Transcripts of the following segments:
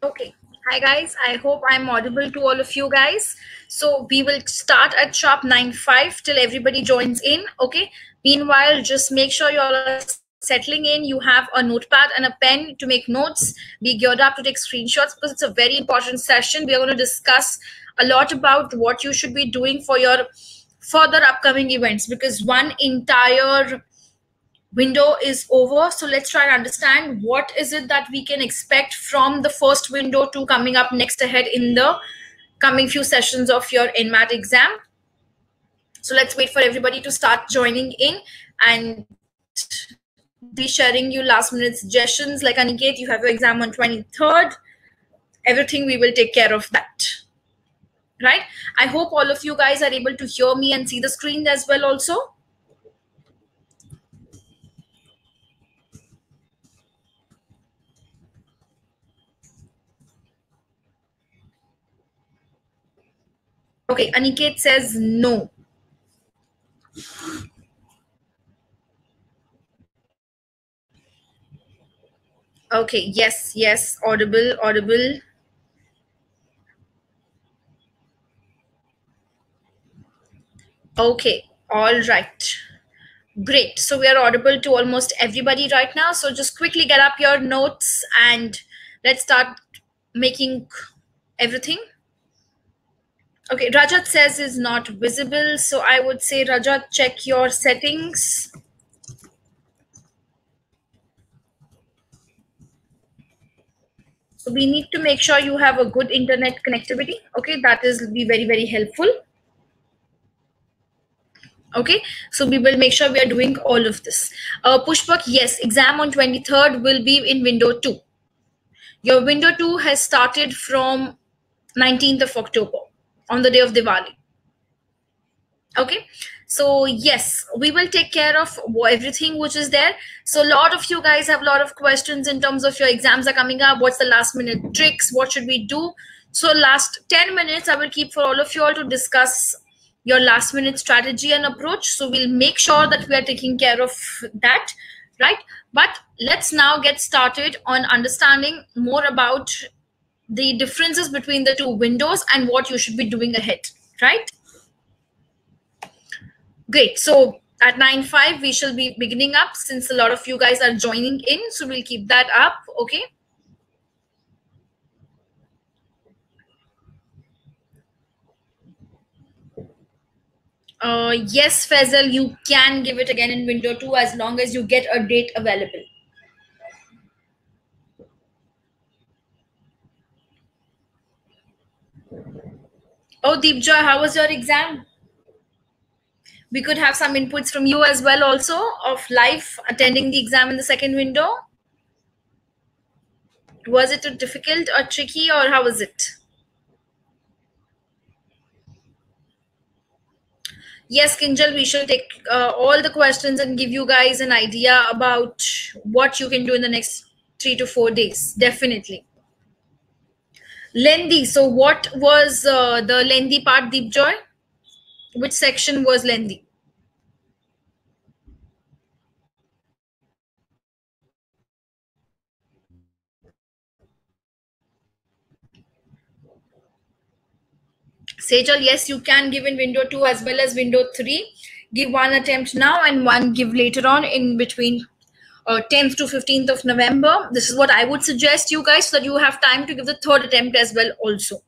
Okay. Hi guys. I hope I'm audible to all of you guys. So we will start at sharp 9:05 till everybody joins in. Okay. Meanwhile, just make sure you all are settling in. You have a notepad and a pen to make notes. Be geared up to take screenshots because it's a very important session. We are going to discuss a lot about what you should be doing for your further upcoming events because one entire window is over. So let's try and understand what is it that we can expect from the first window to coming up next ahead in the coming few sessions of your NMAT exam. So let's wait for everybody to start joining in and be sharing you last minute suggestions. Like Aniket, you have your exam on 23rd. Everything we will take care of that. Right? I hope all of you guys are able to hear me and see the screen as well also. Okay, Aniket says no. Okay, yes, audible. Okay, all right. Great. So we are audible to almost everybody right now. So just quickly get up your notes and let's start making everything. Okay, Rajat says is not visible. So I would say, Rajat, check your settings. So we need to make sure you have a good internet connectivity. Okay, that is be very, very helpful. Okay, so we will make sure we are doing all of this. Pushpak, yes, exam on 23rd will be in window 2. Your window 2 has started from 19th of October on the day of Diwali. Okay, so yes, we will take care of everything which is there. So a lot of you guys have a lot of questions in terms of your exams are coming up. What's the last minute tricks? What should we do? So last 10 minutes, I will keep for all of you all to discuss your last minute strategy and approach. So we'll make sure that we are taking care of that, right? But let's now get started on understanding more about the differences between the two windows and what you should be doing ahead, right? Great. So at 9:05, we shall be beginning up since a lot of you guys are joining in. So we'll keep that up. Okay. Yes, Faisal, you can give it again in window 2 as long as you get a date available. Oh, Deepjoy, how was your exam? We could have some inputs from you as well also of live attending the exam in the second window. Was it difficult or tricky or how was it? Yes, Kinjal, we shall take all the questions and give you guys an idea about what you can do in the next 3 to 4 days. Definitely. Lengthy. So what was the lengthy part, Deep Joy? Which section was lengthy? Sejal, yes, you can give in window 2 as well as window 3. Give one attempt now and one give later on in between 10th to 15th of November. This is what I would suggest you guys so that you have time to give the third attempt as well also.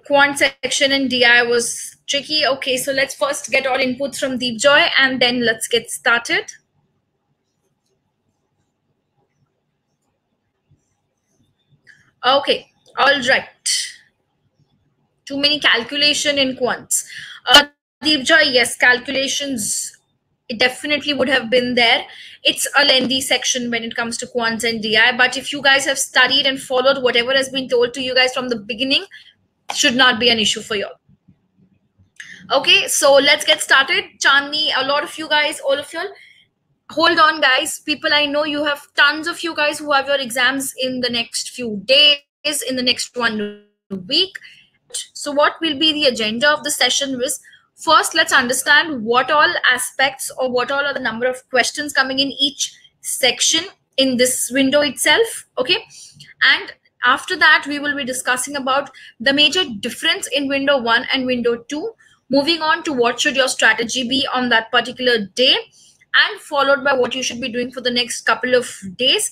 Quant section and DI was tricky. Okay, so let's first get all inputs from Deepjoy and then let's get started. Okay, all right. Too many calculation in quants. Deepjoy, yes, calculations it definitely would have been there. It's a lengthy section when it comes to quants and DI, but if you guys have studied and followed whatever has been told to you guys from the beginning, should not be an issue for you. Okay, so let's get started. Chandni, a lot of you guys, all of you all, hold on guys. People, I know you have tons of you guys who have your exams in the next few days, in the next 1 week. So what will be the agenda of the session is, First, let's understand what all aspects or what all are the number of questions coming in each section in this window itself. Okay. And after that, we will be discussing about the major difference in window 1 and window 2. Moving on to what should your strategy be on that particular day, and followed by what you should be doing for the next couple of days.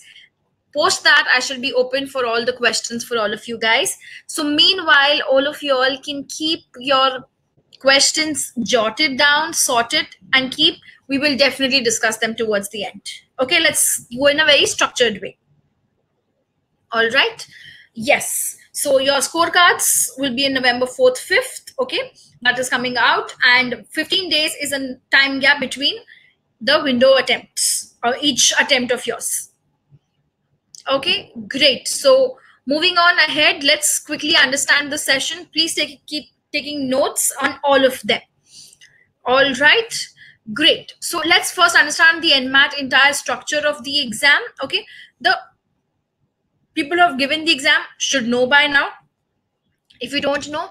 Post that, I shall be open for all the questions for all of you guys. So meanwhile, all of you all can keep your questions jotted down, sorted, and keep. We will definitely discuss them towards the end. Okay, let's go in a very structured way. All right. Yes. So your scorecards will be in November 4th, 5th. Okay, that is coming out, and 15 days is a time gap between the window attempts or each attempt of yours. Okay, great. So moving on ahead, let's quickly understand the session. Please keep taking notes on all of them. All right, great. So let's first understand the NMAT entire structure of the exam. Okay, the people who have given the exam should know by now. If you don't know,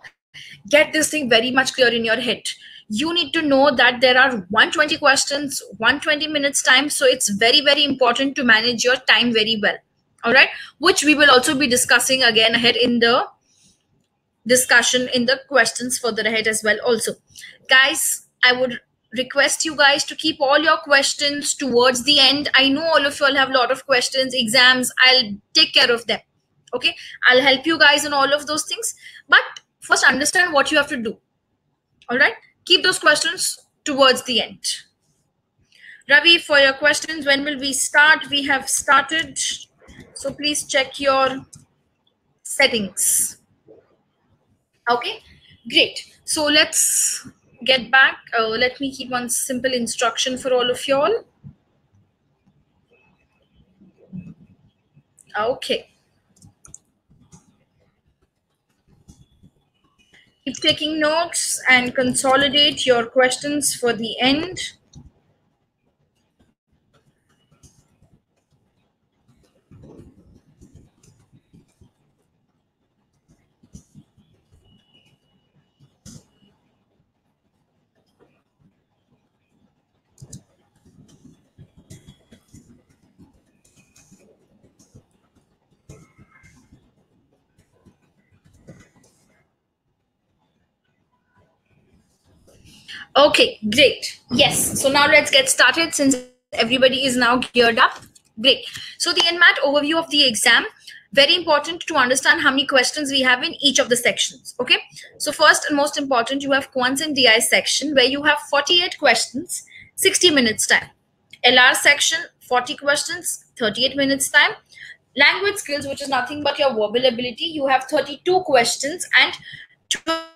get this thing very much clear in your head. You need to know that there are 120 questions, 120 minutes time. So it's very, very important to manage your time very well. All right, which we will also be discussing again ahead in the discussion in the questions further ahead as well. Also, guys, I would request you guys to keep all your questions towards the end. I know all of you all have a lot of questions, exams. I'll take care of them. Okay, I'll help you guys in all of those things. But first, understand what you have to do. All right, keep those questions towards the end. Ravi, for your questions, when will we start? We have started. So please check your settings. Okay, great. So let's get back. Let me keep one simple instruction for all of y'all. Okay. Keep taking notes and consolidate your questions for the end. Okay, great. Yes. So now let's get started since everybody is now geared up. Great. So the NMAT overview of the exam, very important to understand how many questions we have in each of the sections. Okay. So first and most important, you have Quants and DI section where you have 48 questions, 60 minutes time. LR section, 40 questions, 38 minutes time. Language skills, which is nothing but your verbal ability, you have 32 questions and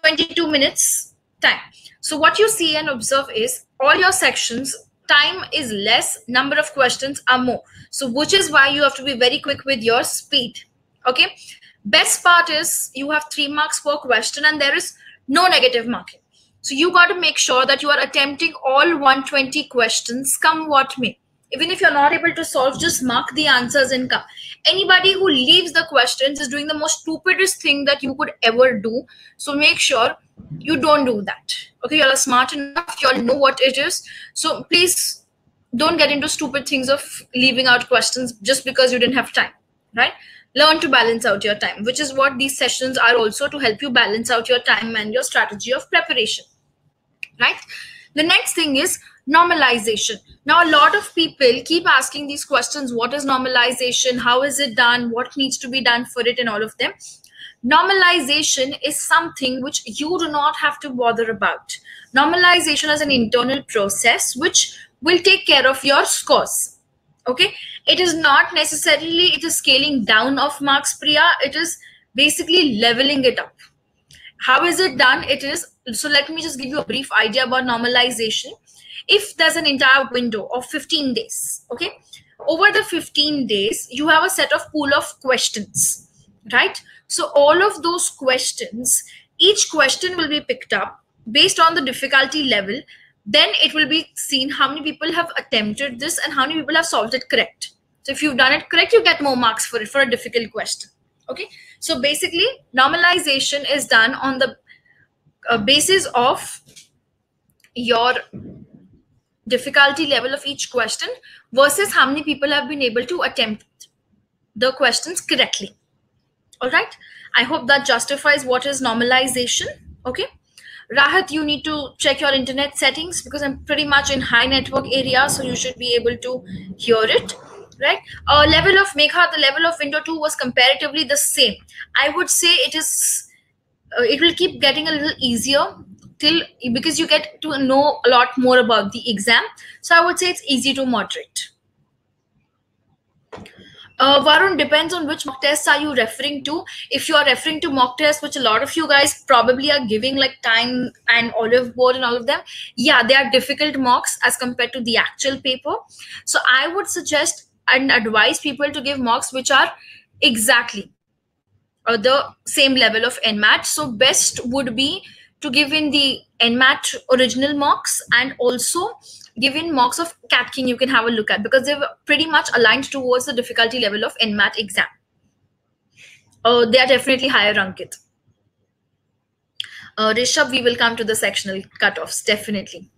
22 minutes time. So what you see and observe is all your sections, time is less, number of questions are more. So which is why you have to be very quick with your speed. Okay. Best part is you have 3 marks per question and there is no negative marking. So you got to make sure that you are attempting all 120 questions, come what may. Even if you're not able to solve, just mark the answers and come. Anybody who leaves the questions is doing the most stupidest thing that you could ever do. So make sure you don't do that. Okay, you all are smart enough, you all know what it is. So please don't get into stupid things of leaving out questions just because you didn't have time, right? Learn to balance out your time, which is what these sessions are also, to help you balance out your time and your strategy of preparation, right? The next thing is normalization. Now, a lot of people keep asking these questions. What is normalization? How is it done? What needs to be done for it and all of them? Normalization is something which you do not have to bother about. Normalization is an internal process which will take care of your scores. Okay. It is not necessarily, it is scaling down of marks, Priya. It is basically leveling it up. How is it done? It is, so let me just give you a brief idea about normalization. If there's an entire window of 15 days, okay, over the 15 days, you have a set of pool of questions, right? So all of those questions, each question will be picked up based on the difficulty level. Then it will be seen how many people have attempted this and how many people have solved it correct. So if you've done it correct, you get more marks for it, for a difficult question. Okay. So basically, normalization is done on the basis of your difficulty level of each question versus how many people have been able to attempt the questions correctly. All right. I hope that justifies what is normalization. Okay. Rahat, you need to check your internet settings because I'm pretty much in high network area, so you should be able to hear it. Right. Level of Megha, the level of window 2 was comparatively the same. I would say it is. It will keep getting a little easier till because you get to know a lot more about the exam. So I would say it's easy to moderate. Varun, depends on which mock tests are you referring to. If you are referring to mock tests, which a lot of you guys probably are giving like time and olive board and all of them, yeah, they are difficult mocks as compared to the actual paper. So I would suggest and advise people to give mocks which are exactly the same level of NMAT. So best would be to give in the NMAT original mocks and also give in mocks of Catking you can have a look at because they're pretty much aligned towards the difficulty level of NMAT exam. They are definitely higher, Ankit. Rishabh, we will come to the sectional cutoffs, definitely.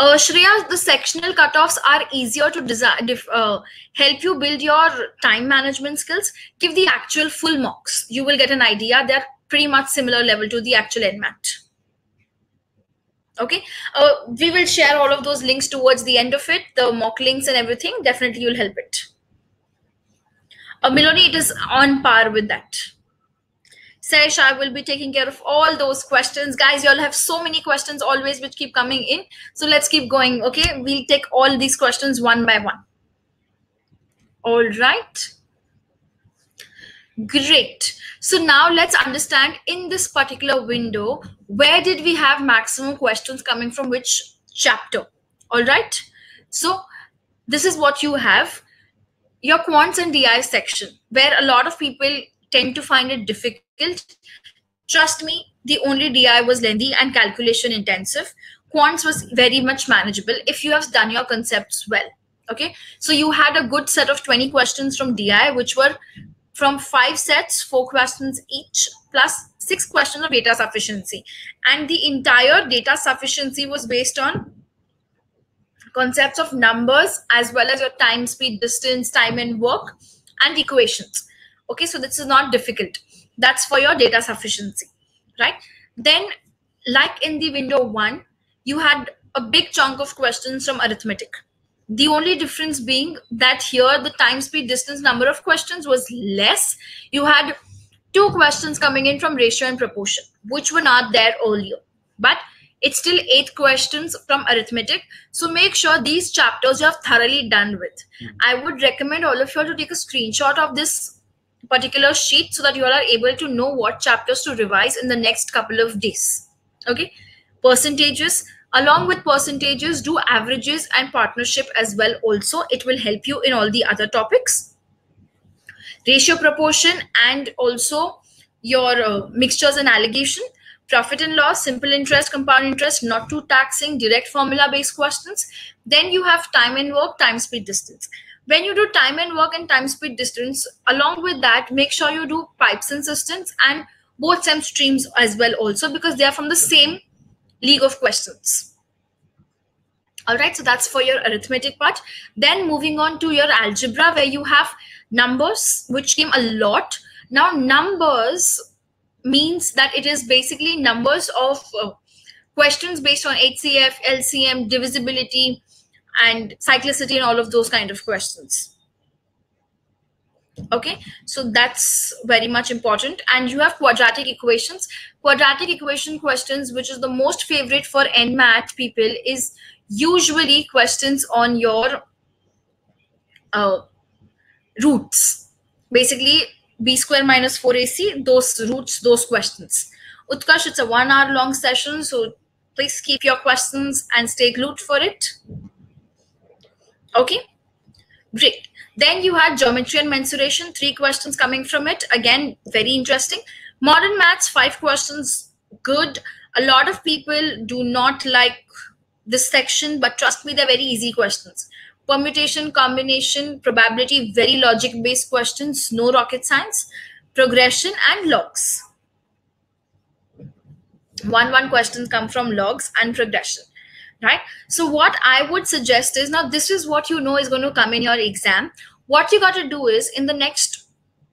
Shreya, the sectional cutoffs are easier to help you build your time management skills. Give the actual full mocks. You will get an idea. They're pretty much similar level to the actual NMAT. Okay. We will share all of those links towards the end of it. The mock links and everything. Definitely you'll help it. Miloni, it is on par with that. Sesh, I will be taking care of all those questions. Guys, you all have so many questions always which keep coming in. So let's keep going, okay? We'll take all these questions one by one. All right. Great. So now let's understand in this particular window, where did we have maximum questions coming from which chapter? All right. So this is what you have. Your quants and DI section, where a lot of people tend to find it difficult. Trust me, the only DI was lengthy and calculation intensive. Quants was very much manageable if you have done your concepts well. Okay, so you had a good set of 20 questions from DI, which were from 5 sets, 4 questions each, plus 6 questions of data sufficiency. And the entire data sufficiency was based on concepts of numbers as well as your time, speed, distance, time and work and equations. Okay, so this is not difficult. That's for your data sufficiency, right? Then like in the window 1, you had a big chunk of questions from arithmetic. The only difference being that here the time, speed, distance, number of questions was less. You had 2 questions coming in from ratio and proportion, which were not there earlier. But it's still 8 questions from arithmetic. So make sure these chapters you have thoroughly done with. I would recommend all of you to take a screenshot of this particular sheet so that you all are able to know what chapters to revise in the next couple of days. Okay. Percentages. Along with percentages, do averages and partnership as well also. It will help you in all the other topics. Ratio, proportion, and also your mixtures and allegation. Profit and loss, simple interest, compound interest, not too taxing, direct formula based questions. Then you have time and work, time, speed, distance. When you do time and work and time, speed, distance, along with that, make sure you do pipes and systems and both SEM streams as well also, because they are from the same league of questions. All right, so that's for your arithmetic part. Then moving on to your algebra, where you have numbers, which came a lot. Now numbers means that it is basically numbers of questions based on HCF, LCM, divisibility, and cyclicity, and all of those kind of questions. Okay, so that's very much important. And you have quadratic equations. Quadratic equation questions, which is the most favorite for NMAT people, is usually questions on your roots. Basically, b square minus 4ac, those roots, those questions. Utkarsh, it's a 1 hour long session, so please keep your questions and stay glued for it. Okay, great. Then you had geometry and mensuration, 3 questions coming from it. Again, very interesting. Modern maths, 5 questions, good. A lot of people do not like this section, but trust me, they're very easy questions. Permutation, combination, probability, very logic-based questions, no rocket science, progression, and logs. One questions come from logs and progression, right? So what I would suggest is, now this is what you know is going to come in your exam. What you got to do is, in the next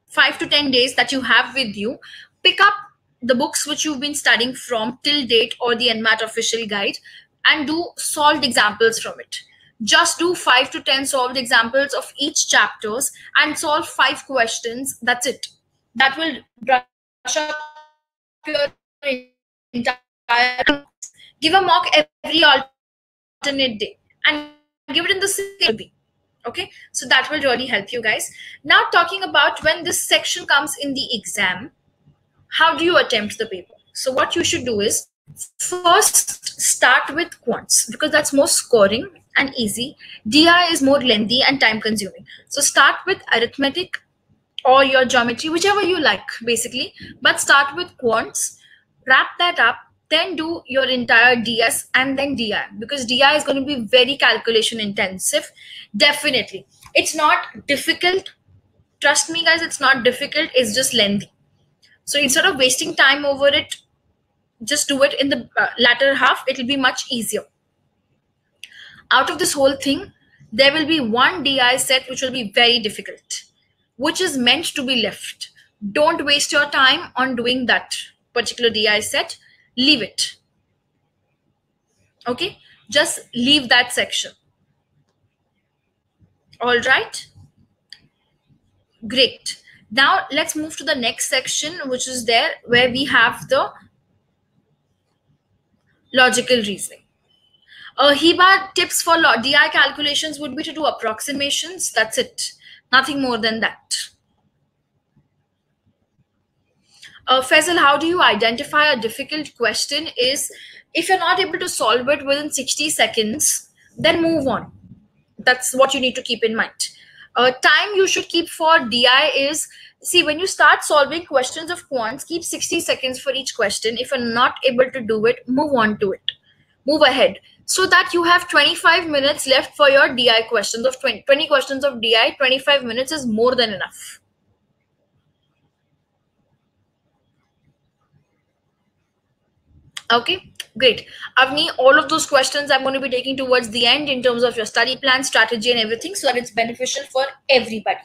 5 to 10 days that you have with you, pick up the books which you've been studying from till date or the NMAT official guide, and do solved examples from it. Just do 5 to 10 solved examples of each chapters and solve 5 questions. That's it. That will brush up your entire. Give a mock every alternate day and give it in the same okay, so that will really help you guys. Now, talking about when this section comes in the exam, how do you attempt the paper? So what you should do is, first start with quants, because that's more scoring and easy. DI is more lengthy and time consuming. So start with arithmetic or your geometry, whichever you like, basically, but start with quants, wrap that up, then do your entire DS and then DI, because DI is going to be very calculation intensive. Definitely. It's not difficult. Trust me, guys, it's not difficult. It's just lengthy. So instead of wasting time over it, just do it in the latter half. It will be much easier. Out of this whole thing, there will be one DI set which will be very difficult, which is meant to be left. Don't waste your time on doing that particular DI set. Leave it. Okay? Just leave that section. All right? Great. Now let's move to the next section, which is there where we have the logical reasoning. HIBA tips for DI calculations would be to do approximations. That's it. Nothing more than that. Faisal, how do you identify a difficult question? Is if you're not able to solve it within 60 seconds, then move on. That's what you need to keep in mind. Time you should keep for DI is, see, when you start solving questions of quants, keep 60 seconds for each question. If you're not able to do it, move on to it. Move ahead, so that you have 25 minutes left for your DI questions of 20 questions of DI. 25 minutes is more than enough. Okay, great. Avni, all of those questions I'm going to be taking towards the end in terms of your study plan, strategy, and everything, so that it's beneficial for everybody.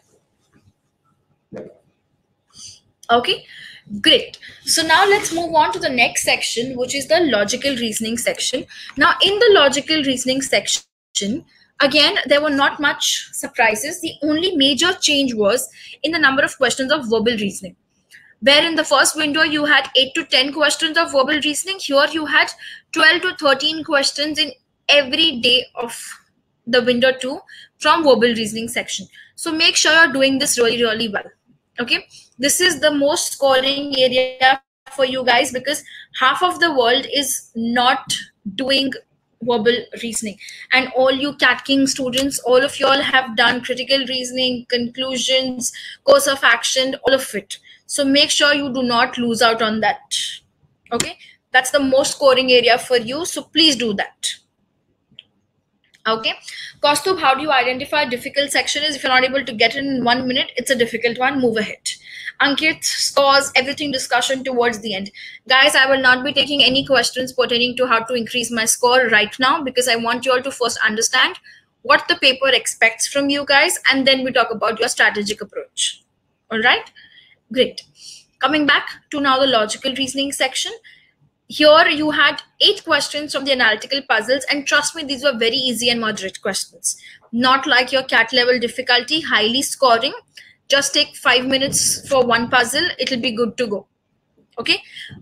Okay, great. So now let's move on to the next section, which is the logical reasoning section. Now, in the logical reasoning section, again, there were not much surprises. The only major change was in the number of questions of verbal reasoning. Where in the first window you had 8 to 10 questions of verbal reasoning, here you had 12 to 13 questions in every day of the window 2 from verbal reasoning section. So make sure you're doing this really, really well. Okay, this is the most scoring area for you guys, because half of the world is not doing verbal reasoning, and all you Catking students, all of you all have done critical reasoning, conclusions, course of action, all of it. So make sure you do not lose out on that. Okay, that's the most scoring area for you, so please do that. Okay, Kaustubh, how do you identify a difficult section? Is if you're not able to get it in 1 minute, it's a difficult one, move ahead. Ankit, scores, everything discussion towards the end. Guys, I will not be taking any questions pertaining to how to increase my score right now, because I want you all to first understand what the paper expects from you guys, and then we talk about your strategic approach. All right, great. Coming back to now the logical reasoning section. Here you had 8 questions from the analytical puzzles, and trust me, these were very easy and moderate questions. Not like your CAT level difficulty, highly scoring. Just take 5 minutes for one puzzle, it'll be good to go. Okay,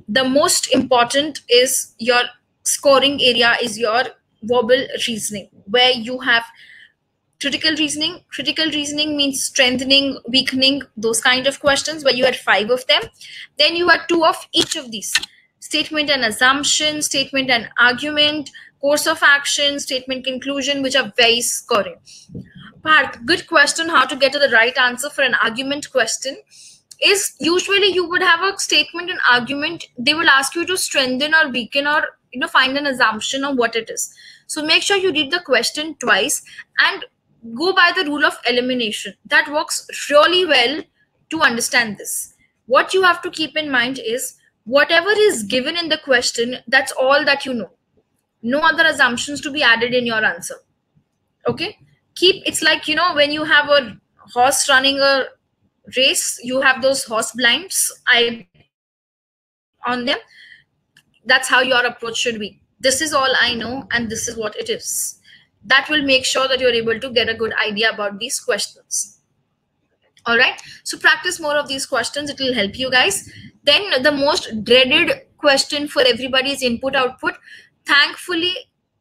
the most important is your scoring area is your verbal reasoning, where you have critical reasoning. Critical reasoning means strengthening, weakening, those kind of questions, where you had 5 of them. Then you had 2 of each of these: statement and assumption, statement and argument, course of action, statement conclusion, which are very scoring. Parth, good question. How to get to the right answer for an argument question is, usually you would have a statement and argument. They will ask you to strengthen or weaken, or find an assumption of what it is. So make sure you read the question twice and go by the rule of elimination. That works really well to understand this. What you have to keep in mind is, Whatever is given in the question, that's all that you know. No other assumptions to be added in your answer. Okay, keep, it's like, when you have a horse running a race, you have those horse blinds I on them. That's how your approach should be. This is all I know and this is what it is. That will make sure that you're able to get a good idea about these questions. All right, so practice more of these questions, it will help you guys. Then the most dreaded question for everybody is input output. Thankfully,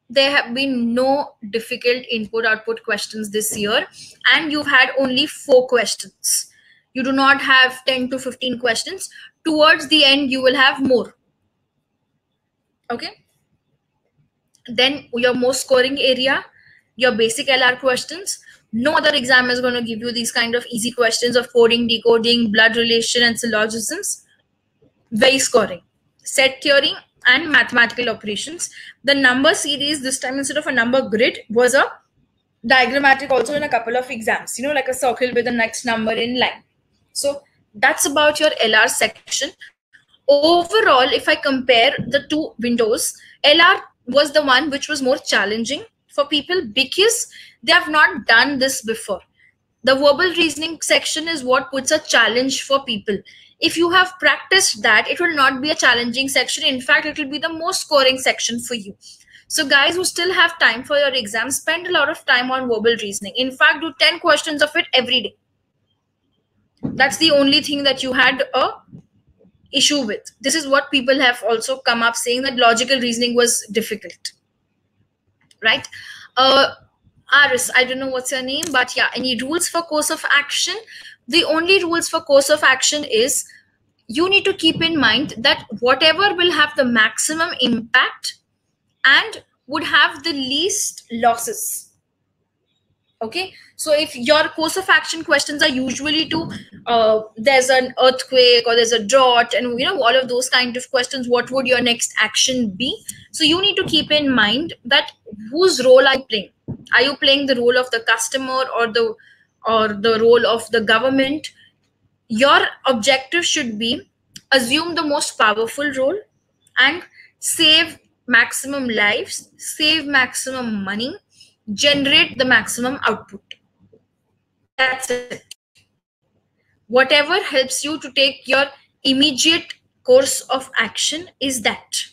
there have been no difficult input output questions this year, and you've had only 4 questions. You do not have 10 to 15 questions. Towards the end you will have more. Okay, then your most scoring area, your basic LR questions. No other exam is going to give you these kind of easy questions of coding, decoding, blood relation, and syllogisms. Very scoring. Set theory and mathematical operations. The number series this time, instead of a number grid, was a diagrammatic also in a couple of exams, like a circle with the next number in line. So that's about your LR section. Overall, if I compare the two windows, LR was the one which was more challenging for people because they have not done this before. The verbal reasoning section is what puts a challenge for people. If you have practiced that, it will not be a challenging section. In fact, it will be the most scoring section for you. So guys who still have time for your exam, spend a lot of time on verbal reasoning. In fact, do 10 questions of it every day. That's the only thing that you had a issue with. This is what people have also come up saying, that logical reasoning was difficult, right? Aris, I don't know what's your name, but yeah, any rules for course of action? The only rules for course of action is you need to keep in mind that whatever will have the maximum impact and would have the least losses. Okay, so if your course of action questions are usually to there's an earthquake or there's a drought and all of those kind of questions, what would your next action be? So you need to keep in mind that whose role are you playing? Are you playing the role of the customer or the role of the government? Your objective should be assume the most powerful role and save maximum lives, save maximum money, generate the maximum output. That's it. Whatever helps you to take your immediate course of action is that.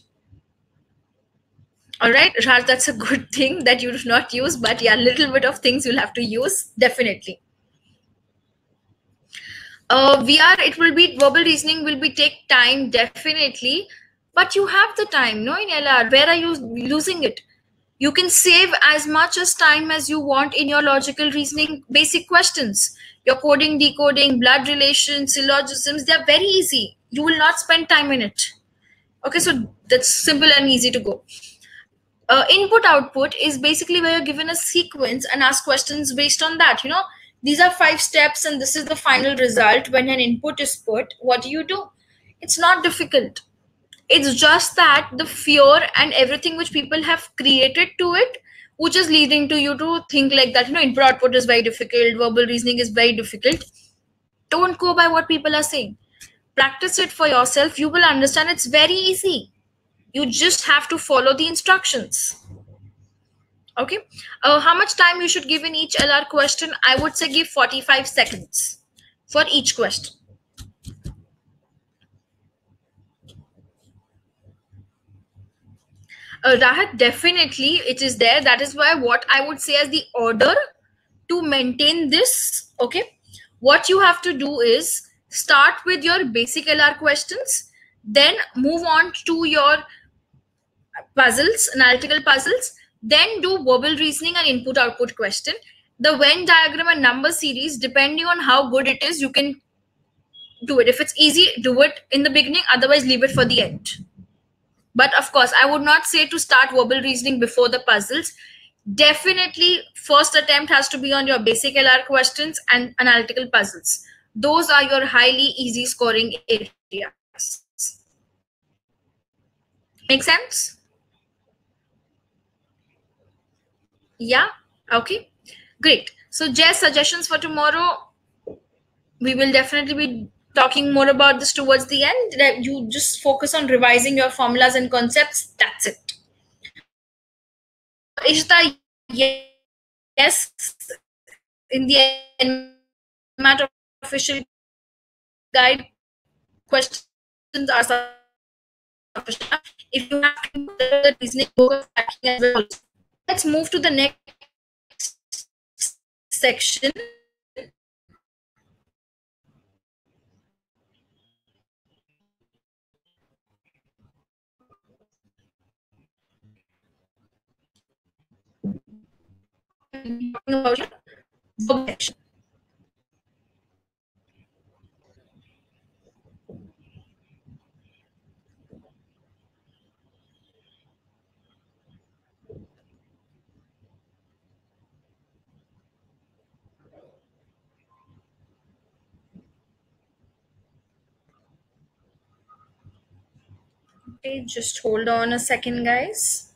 All right, Raj, that's a good thing that you do not use, but yeah, a little bit of things you'll have to use, definitely. It will be verbal reasoning will be take time, definitely, but you have the time, no, in LR. Where are you losing it? You can save as much as time as you want in your logical reasoning basic questions. Your coding, decoding, blood relations, syllogisms, they're very easy. You will not spend time in it. Okay, so that's simple and easy to go. Input output is basically where you're given a sequence and ask questions based on that. These are 5 steps and this is the final result. When an input is put, what do? It's not difficult. It's just that the fear and everything which people have created to it, which is leading to you to think like that, input output is very difficult, verbal reasoning is very difficult. Don't go by what people are saying. Practice it for yourself. You will understand it's very easy. You just have to follow the instructions. Okay. How much time you should give in each LR question? I would say give 45 seconds for each question. Rahat, definitely it is there. That is why what I would say as the order to maintain this, okay, what you have to do is start with your basic LR questions, then move on to your puzzles, analytical puzzles, then do verbal reasoning and input output question. The Venn diagram and number series, depending on how good it is, you can do it. If it's easy, do it in the beginning, otherwise leave it for the end. But of course, I would not say to start verbal reasoning before the puzzles. Definitely, first attempt has to be on your basic LR questions and analytical puzzles. Those are your highly easy scoring areas. Make sense? Yeah? Okay. Great. So, Jess, suggestions for tomorrow. We will definitely be talking more about this towards the end. That you just focus on revising your formulas and concepts. That's it. Ishita, yes, in the NMAT official guide, questions are sufficient. If you have the reasoning book of Catking as well. Let's move to the next section. Talking about verb section. Okay, just hold on a second, guys.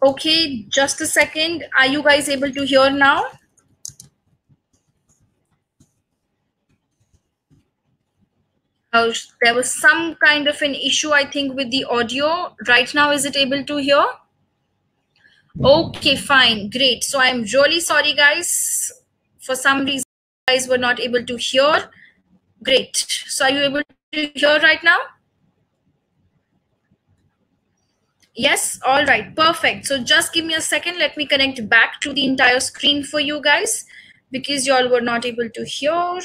Okay, just a second. Are you guys able to hear now? There was some kind of an issue, I think, with the audio. Right now, is it able to hear? Okay, fine, great. So I'm really sorry, guys. For some reason, you guys were not able to hear. Great. So are you able to hear right now? Yes, all right, perfect. So just give me a second. Let me connect back to the entire screen for you guys because y'all were not able to hear.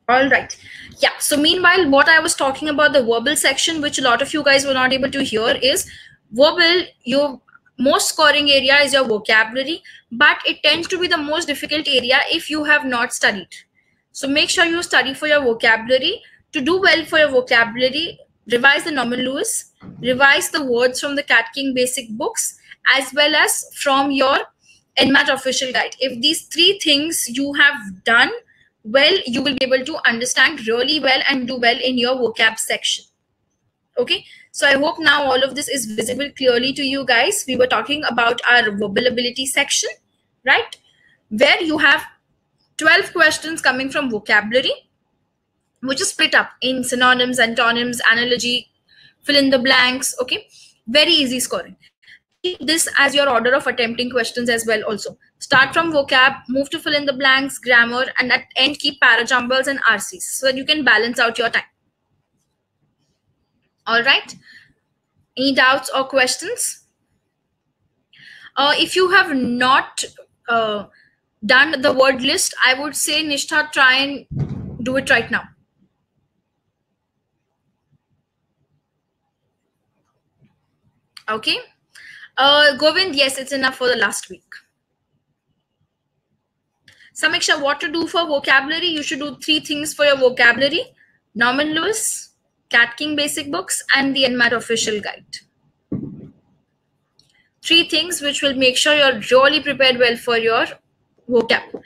All right. Yeah. So meanwhile, what I was talking about the verbal section, which a lot of you guys were not able to hear, is verbal. Your most scoring area is your vocabulary, but it tends to be the most difficult area if you have not studied. So make sure you study for your vocabulary. To do well for your vocabulary, revise the Norman Lewis, revise the words from the Catking basic books, as well as from your NMAT official guide. If these three things you have done well, you will be able to understand really well and do well in your vocab section. Okay, so I hope now all of this is visible clearly to you guys. We were talking about our verbal ability section, right? Where you have 12 questions coming from vocabulary, which is split up in synonyms, antonyms, analogy, fill in the blanks. Okay, very easy scoring. Keep this as your order of attempting questions as well. Also, start from vocab, move to fill in the blanks, grammar, and at end keep parajumbles and RCs so that you can balance out your time. All right. Any doubts or questions? If you have not done the word list, I would say Nishtha, try and do it right now. Okay. Govind, yes, it's enough for the last week. Samiksha, what to do for vocabulary? You should do three things for your vocabulary: Norman Lewis, Catking basic books, and the NMAT official guide. Three things which will make sure you're really prepared well for your vocab.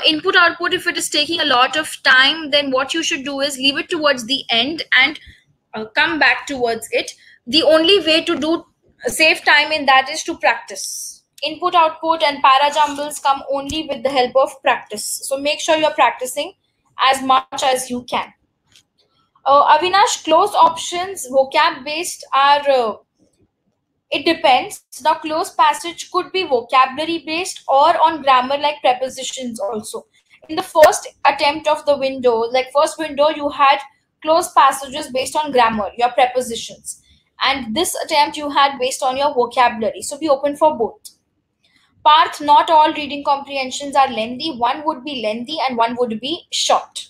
Input output, if it is taking a lot of time, then what you should do is leave it towards the end and come back towards it. The only way to do save time in that is to practice. Input output and parajumbles come only with the help of practice. So make sure you're practicing as much as you can. Avinash, close options vocab based are it depends. Now, close passage could be vocabulary based or on grammar like prepositions also. In the first attempt of the window, like first window, you had close passages based on grammar, your prepositions. And this attempt you had based on your vocabulary. So be open for both. Parth, not all reading comprehensions are lengthy. One would be lengthy and one would be short.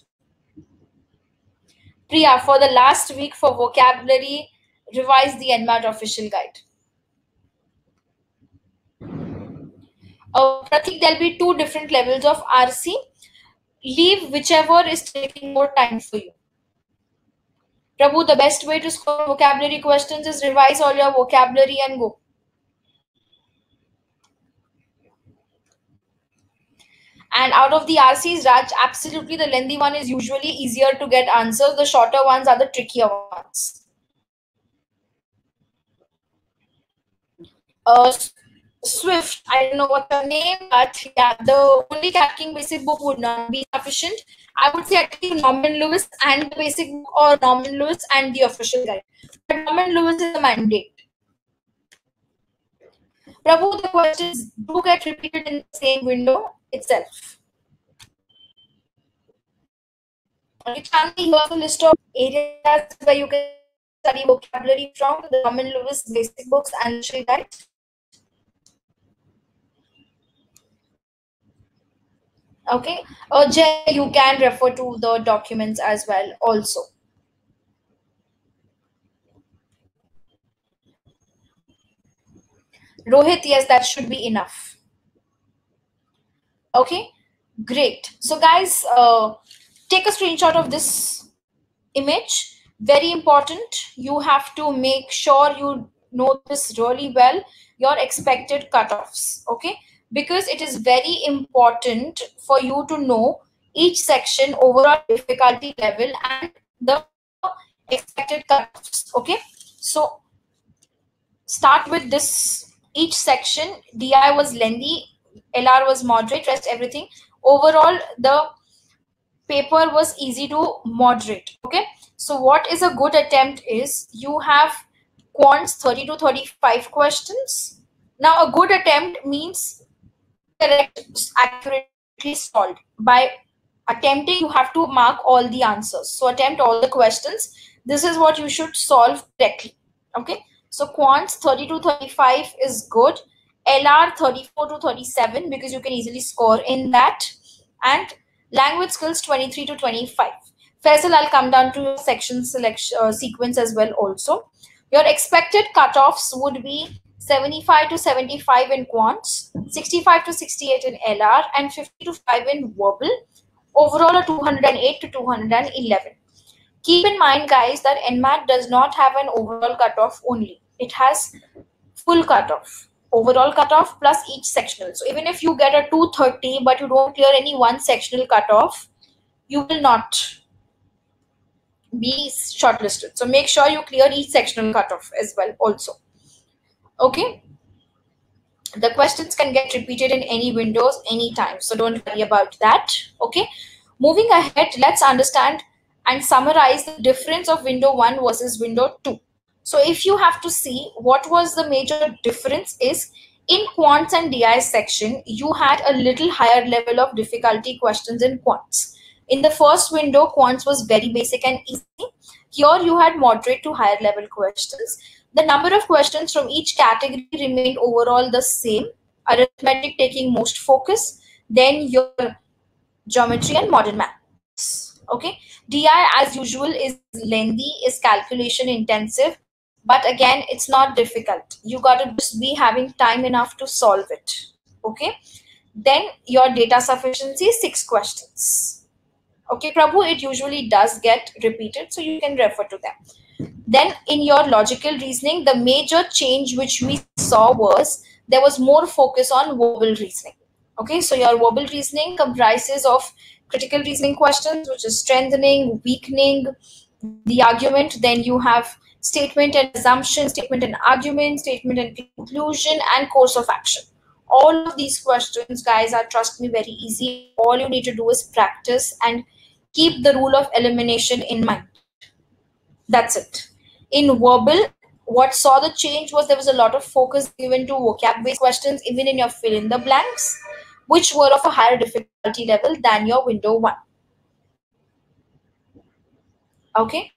Priya, for the last week for vocabulary, revise the NMAT official guide. Pratik, there'll be two different levels of RC. Leave whichever is taking more time for you. Prabhu, the best way to score vocabulary questions is revise all your vocabulary and go. And out of the RCs, Raj, absolutely the lengthy one is usually easier to get answers. The shorter ones are the trickier ones. Swift, I don't know what the name, but yeah, the only Catking basic book would not be sufficient. I would say at least Norman Lewis and the basic book or Norman Lewis and the official guide. But Norman Lewis is a mandate. Prabhu, the questions do get repeated in the same window itself. Chandni, here's a list of areas where you can study vocabulary from the Norman Lewis basic books and official guide. Okay, Jay, you can refer to the documents as well also. Rohit, yes, that should be enough. Okay, great. So guys, take a screenshot of this image. Very important. You have to make sure you know this really well, your expected cutoffs. Okay, because it is very important for you to know each section, overall difficulty level, and the expected cutoffs. Okay, so start with this. Each section, DI was lengthy, LR was moderate, rest everything. Overall, the paper was easy to moderate. Okay, so what is a good attempt is you have quants 30 to 35 questions. Now, a good attempt means incorrect accurately solved. By attempting, you have to mark all the answers. So attempt all the questions. This is what you should solve correctly. Okay, so quants 30 to 35 is good. LR 34 to 37 because you can easily score in that, and language skills 23 to 25. Faisal, I'll come down to your section selection sequence as well also. Your expected cutoffs would be 75 to 75 in quants, 65 to 68 in LR, and 50 to 5 in verbal. Overall, a 208 to 211. Keep in mind, guys, that NMAT does not have an overall cutoff only. It has full cutoff, overall cutoff plus each sectional. So even if you get a 230 but you don't clear any one sectional cutoff, you will not be shortlisted. So make sure you clear each sectional cutoff as well also. Okay, the questions can get repeated in any windows anytime, so don't worry about that. Okay, moving ahead, let's understand and summarize the difference of window 1 versus window 2. So if you have to see what was the major difference is, in quants and DI section, you had a little higher level of difficulty questions in quants. In the first window, quants was very basic and easy. Here you had moderate to higher level questions. The number of questions from each category remained overall the same. Arithmetic taking most focus, then your geometry and modern maths. Okay, DI as usual is lengthy, is calculation intensive, but again, it's not difficult. You got to just be having time enough to solve it. Okay, then your data sufficiency is 6 questions. Okay, Prabhu, it usually does get repeated, so you can refer to them. Then in your logical reasoning, the major change which we saw was there was more focus on verbal reasoning. Okay, so your verbal reasoning comprises of critical reasoning questions, which is strengthening, weakening, the argument. Then you have statement and assumption, statement and argument, statement and conclusion, and course of action. All of these questions, guys, are, trust me, very easy. All you need to do is practice and keep the rule of elimination in mind. That's it. In verbal, what saw the change was there was a lot of focus given to vocab-based questions, even in your fill-in-the-blanks, which were of a higher difficulty level than your window 1. Okay.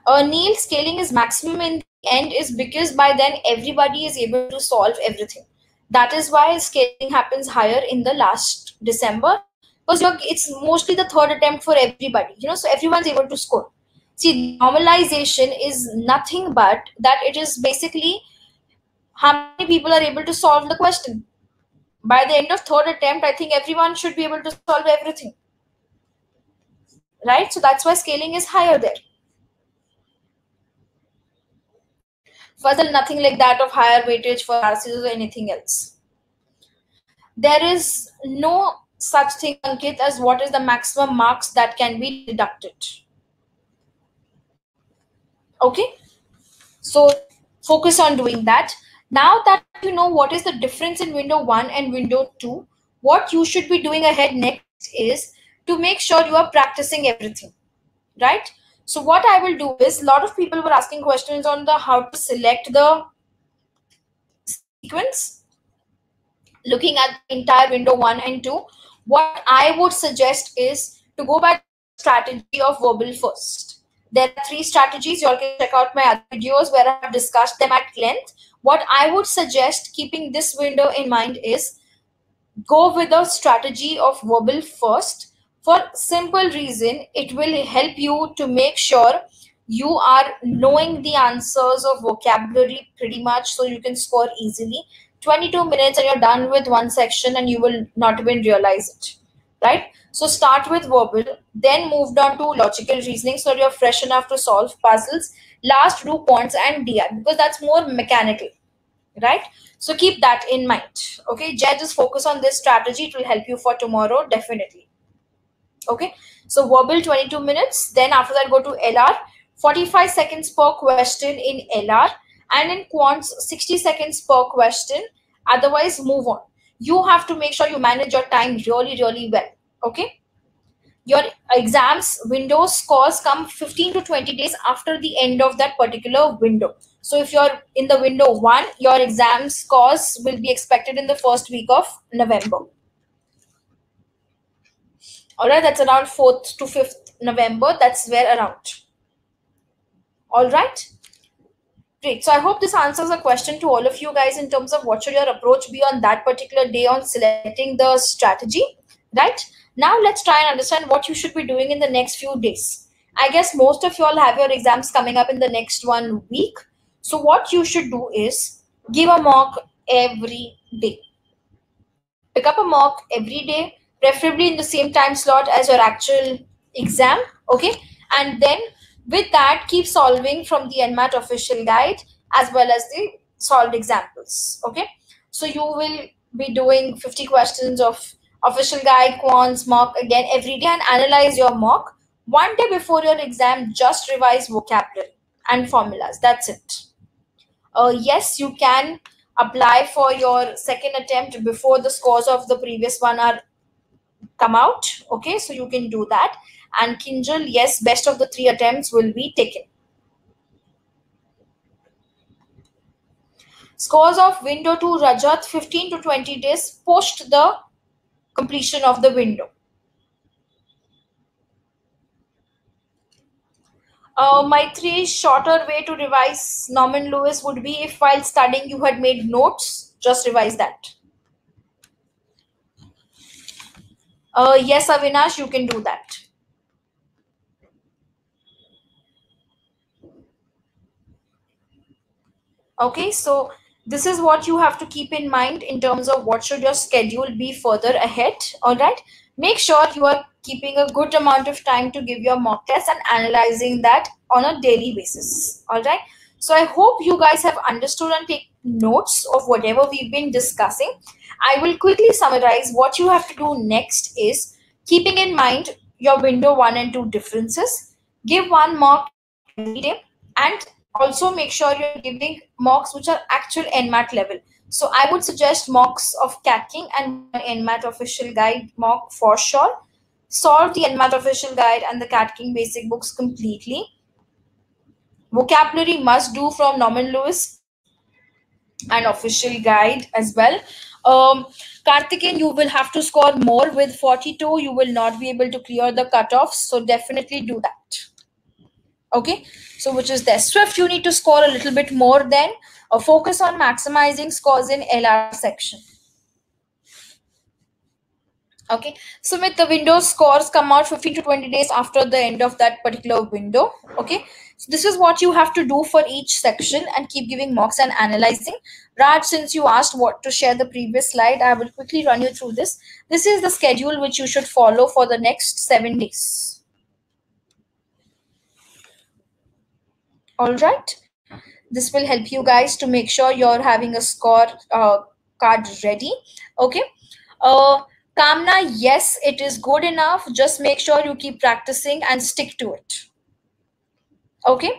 Neil, scaling is maximum in the end is because by then everybody is able to solve everything. That is why scaling happens higher in the last December, because it's mostly the third attempt for everybody, so everyone's able to score. See, normalization is nothing but that it is basically how many people are able to solve the question. By the end of third attempt, I think everyone should be able to solve everything, right? So that's why scaling is higher there. Further, nothing like that of higher weightage for RCs or anything else. There is no such thing, Ankit, as what is the maximum marks that can be deducted. Okay, so focus on doing that. Now that you know what is the difference in window 1 and window 2, what you should be doing ahead next is to make sure you are practicing everything, right? So what I will do is, a lot of people were asking questions on the how to select the sequence. Looking at the entire window 1 and 2, what I would suggest is to go by the strategy of verbal first. There are 3 strategies. You all can check out my other videos where I have discussed them at length. What I would suggest, keeping this window in mind, is go with the strategy of verbal first. For simple reason, it will help you to make sure you are knowing the answers of vocabulary pretty much, so you can score easily. 22 minutes and you're done with one section and you will not even realize it, right? So start with verbal, then move on to logical reasoning so you're fresh enough to solve puzzles. Last, do quants and DI because that's more mechanical. right? So keep that in mind. Okay, Jay, just focus on this strategy. It will help you for tomorrow, definitely. Okay, so verbal 22 minutes. Then after that, go to LR, 45 seconds per question in LR, and in quants, 60 seconds per question. Otherwise, move on. You have to make sure you manage your time really, really well. Okay, your exams window scores come 15 to 20 days after the end of that particular window. So if you're in the window 1, your exam scores will be expected in the first week of November. All right, that's around 4th to 5th November. That's where around. All right. Great. So I hope this answers a question to all of you guys in terms of what should your approach be on that particular day on selecting the strategy, right? Now let's try and understand what you should be doing in the next few days. I guess most of you all have your exams coming up in the next 1 week. So what you should do is give a mock every day. Pick up a mock every day, preferably in the same time slot as your actual exam. Okay, and then with that, keep solving from the NMAT official guide as well as the solved examples. Okay, so you will be doing 50 questions of official guide, quants, mock again every day, and analyze your mock. One day before your exam, just revise vocabulary and formulas. That's it. Yes, you can apply for your second attempt before the scores of the previous one are come out. Okay, so you can do that. And Kinjal, yes, best of the 3 attempts will be taken. Scores of window to Rajat, 15 to 20 days post the completion of the window. My 3 shorter way to revise Norman Lewis would be if while studying you had made notes, just revise that. Yes, Avinash, you can do that. Okay, so this is what you have to keep in mind in terms of what should your schedule be further ahead. All right, make sure you are keeping a good amount of time to give your mock test and analyzing that on a daily basis. All right, so I hope you guys have understood and take notes of whatever we've been discussing. I will quickly summarize. What you have to do next is keeping in mind your window 1 and 2 differences. Give one mock every day, and also make sure you're giving mocks which are actual NMAT level. So I would suggest mocks of Catking and NMAT official guide mock for sure. Solve the NMAT official guide and the Catking basic books completely. Vocabulary must do from Norman Lewis and official guide as well. Karthikeyan, you will have to score more with 42. You will not be able to clear the cutoffs. So definitely do that. Okay, so which is there. Swift, you need to score a little bit more than focus on maximizing scores in LR section. Okay, so with the windows scores come out 15 to 20 days after the end of that particular window. Okay, so this is what you have to do for each section and keep giving mocks and analyzing. Raj, since you asked what to share the previous slide, I will quickly run you through this. This is the schedule which you should follow for the next 7 days. All right, this will help you guys to make sure you're having a score card ready. Okay, Kamna, yes, it is good enough. Just make sure you keep practicing and stick to it. Okay,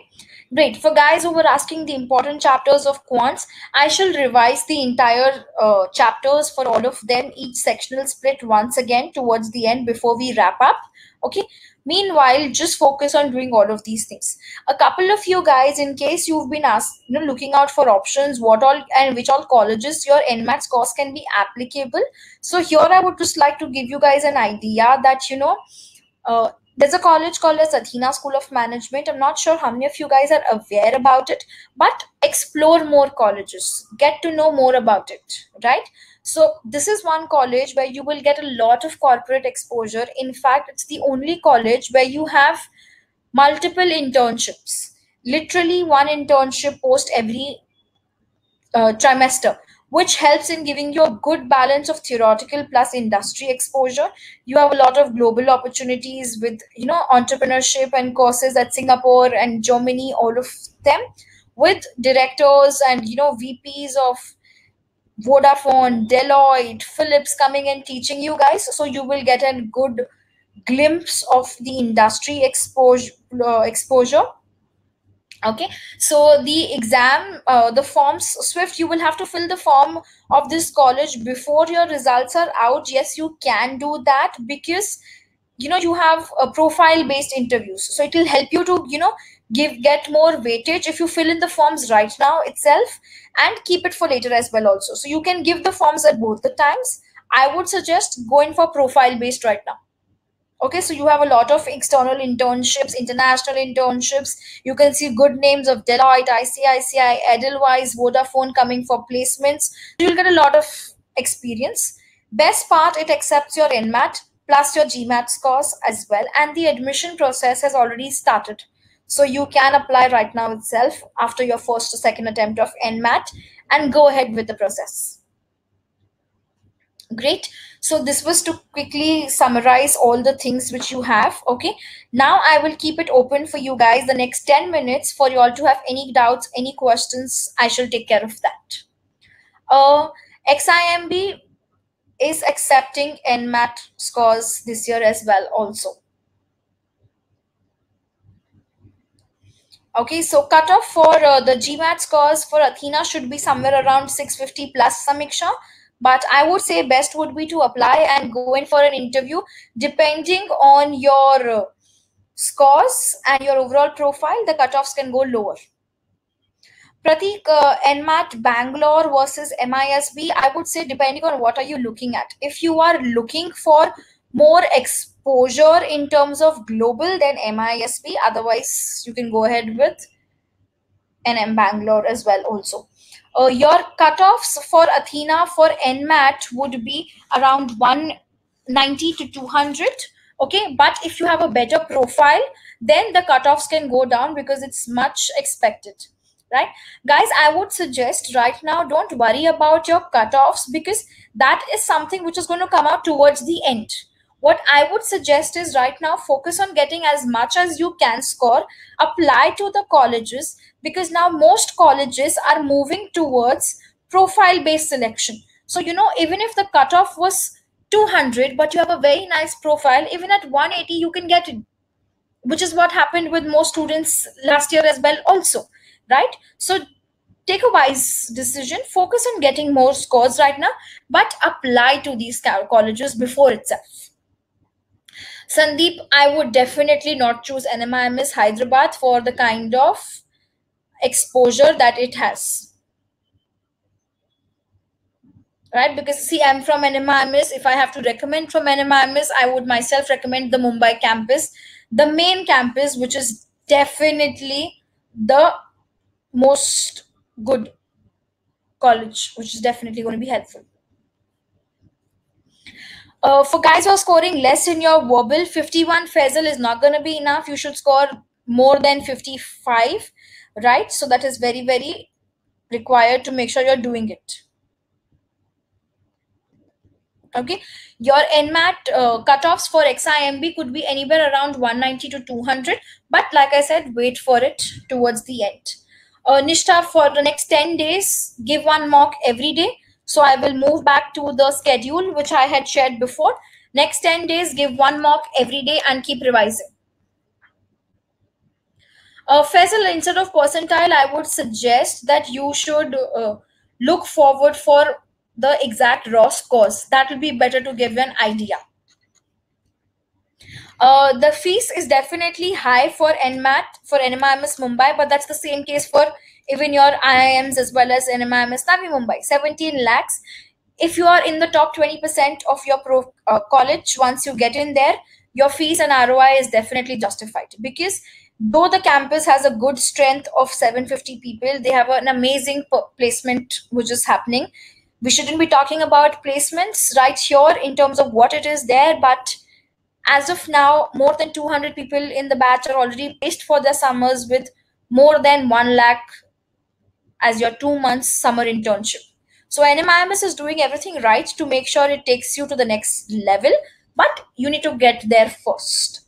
great. For guys who were asking the important chapters of quants, I shall revise the entire chapters for all of them, each sectional split once again towards the end before we wrap up. Okay, meanwhile, just focus on doing all of these things. A couple of you guys, in case you've been asked, looking out for options, what all and which all colleges your NMAT scores can be applicable. So here I would just like to give you guys an idea that there's a college called as Athena School of Management. I'm not sure how many of you guys are aware about it, but explore more colleges, get to know more about it, right? So this is one college where you will get a lot of corporate exposure. In fact, it's the only college where you have multiple internships, literally one internship post every trimester, which helps in giving you a good balance of theoretical plus industry exposure. You have a lot of global opportunities with entrepreneurship and courses at Singapore and Germany, all of them, with directors and VPs of Vodafone, Deloitte, Philips coming and teaching you guys. So you will get a good glimpse of the industry exposure. Okay, so the exam, the forms, Swift, you will have to fill the form of this college before your results are out. Yes, you can do that because you have profile based interviews, so it will help you to get more weightage if you fill in the forms right now itself and keep it for later as well also. So you can give the forms at both the times. I would suggest going for profile based right now. Okay, so you have a lot of external internships, international internships. You can see good names of Deloitte, ICICI, Edelweiss, Vodafone coming for placements. You'll get a lot of experience. Best part, it accepts your NMAT plus your GMAT scores as well, and the admission process has already started. So you can apply right now itself after your first or second attempt of NMAT and go ahead with the process. Great. So this was to quickly summarize all the things which you have. Okay. Now I will keep it open for you guys the next 10 minutes for you all to have any doubts, any questions. I shall take care of that. XIMB is accepting NMAT scores this year as well also. Okay, so cutoff for the GMAT scores for Athena should be somewhere around 650 plus, Samiksha. But I would say best would be to apply and go in for an interview. Depending on your scores and your overall profile, the cutoffs can go lower. Pratik, NMAT Bangalore versus MISB, I would say depending on what are you looking at. If you are looking for more exposure in terms of global, then MISB. Otherwise, you can go ahead with NM Bangalore as well also. Your cutoffs for Athena for NMAT would be around 190 to 200. Okay, but if you have a better profile, then the cutoffs can go down because it's much expected. Right, guys, I would suggest right now don't worry about your cutoffs because that is something which is going to come out towards the end. What I would suggest is right now focus on getting as much as you can score, apply to the colleges, because now most colleges are moving towards profile based selection. So even if the cutoff was 200 but you have a very nice profile, even at 180 you can get it, which is what happened with most students last year as well also, right? So take a wise decision, focus on getting more scores right now, but apply to these colleges before itself. Sandeep, I would definitely not choose NMIMS Hyderabad for the kind of exposure that it has. Right? Because see, I'm from NMIMS. If I have to recommend from NMIMS, I would myself recommend the Mumbai campus, the main campus, which is definitely the most good college, which is definitely going to be helpful. For guys who are scoring less in your verbal, 51 Faisal is not going to be enough. You should score more than 55, right? So that is very, very required to make sure you're doing it. Okay, your NMAT cutoffs for XIMB could be anywhere around 190 to 200, but like I said, wait for it towards the end. Nishta, for the next 10 days, give one mock every day. So I will move back to the schedule which I had shared before. Next 10 days, give one mock every day and keep revising. Faisal, instead of percentile, I would suggest that you should look forward for the exact raw scores. That will be better to give you an idea. The fees is definitely high for NMAT, for NMIMS Mumbai, but that's the same case for even your IIMs as well as NMIMS Navi Mumbai, 17 lakhs. If you are in the top 20% of your college, once you get in there, your fees and ROI is definitely justified, because though the campus has a good strength of 750 people, they have an amazing placement which is happening. We shouldn't be talking about placements right here in terms of what it is there, but as of now, more than 200 people in the batch are already placed for their summers with more than 1 lakh as your 2 months summer internship. So NMIMS is doing everything right to make sure it takes you to the next level, but you need to get there first.